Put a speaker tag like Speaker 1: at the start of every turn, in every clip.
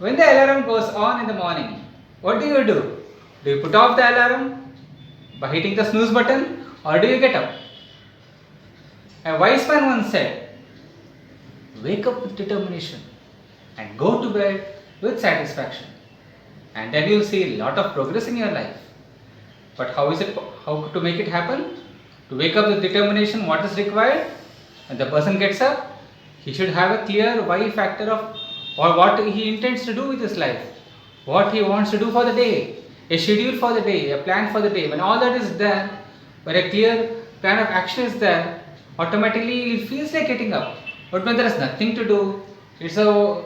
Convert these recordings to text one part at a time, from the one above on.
Speaker 1: When the alarm goes on in the morning, what do you do? Do you put off the alarm by hitting the snooze button, or do you get up? A wise man once said, wake up with determination and go to bed with satisfaction, and then you'll see a lot of progress in your life. But how to make it happen? To wake up with determination, what is required? When the person gets up, he should have a clear why factor of or what he intends to do with his life, what he wants to do for the day, a schedule for the day, a plan for the day. When all that is done, when a clear plan of action is there, automatically it feels like getting up. But when there is nothing to do, it's a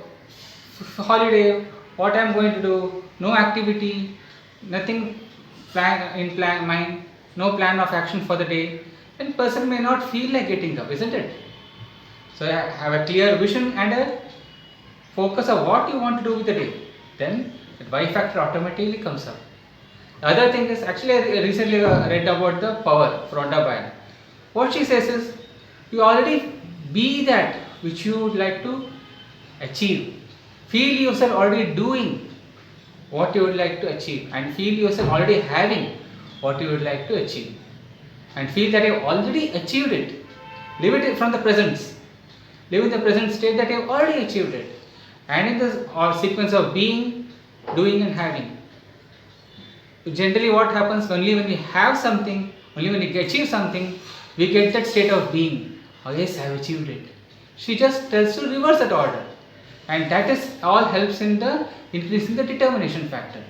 Speaker 1: holiday, what I am going to do, no activity, nothing plan mind, no plan of action for the day, then person may not feel like getting up, isn't it? So have a clear vision and a focus of what you want to do with the day. Then that Y factor automatically comes up. The other thing is, actually I recently read about the power for Rhonda Byrne. What she says is, you already be that which you would like to achieve. Feel yourself already doing what you would like to achieve, and feel yourself already having what you would like to achieve, and feel that you have already achieved it. Live it from the presence. Live in the present state that you have already achieved it. And in this sequence of being, doing and having, generally what happens, only when we have something, only when we achieve something, we get that state of being. Oh yes, I have achieved it. She just tells to reverse that order, and that is all helps in the increasing the determination factor.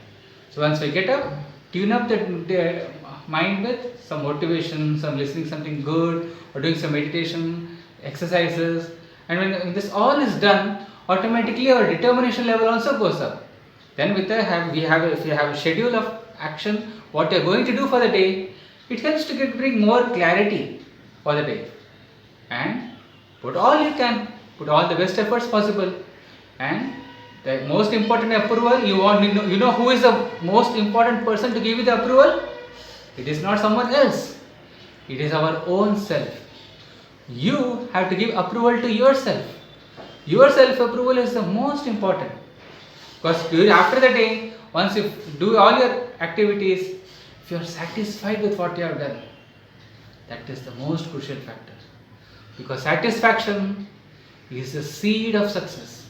Speaker 1: So once we get up, tune up the mind with some motivation, some listening something good, or doing some meditation exercises, and when this all is done, automatically our determination level also goes up. Then with the if you have a schedule of action, what you are going to do for the day, it helps to bring more clarity for the day. And put all you can, put all the best efforts possible. And the most important approval, you know who is the most important person to give you the approval? It is not someone else. It is our own self. You have to give approval to yourself. Your self approval is the most important, because after the day, once you do all your activities, if you are satisfied with what you have done, that is the most crucial factor, because satisfaction is the seed of success.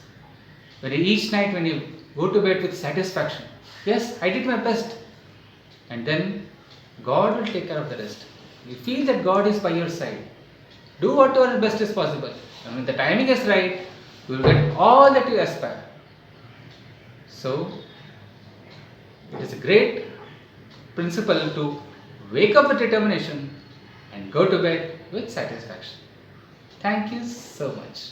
Speaker 1: When each night when you go to bed with satisfaction, yes, I did my best, and then God will take care of the rest. You feel that God is by your side. Do whatever best is possible, and when the timing is right, you will get all that you aspire. So it is a great principle to wake up with determination and go to bed with satisfaction. Thank you so much.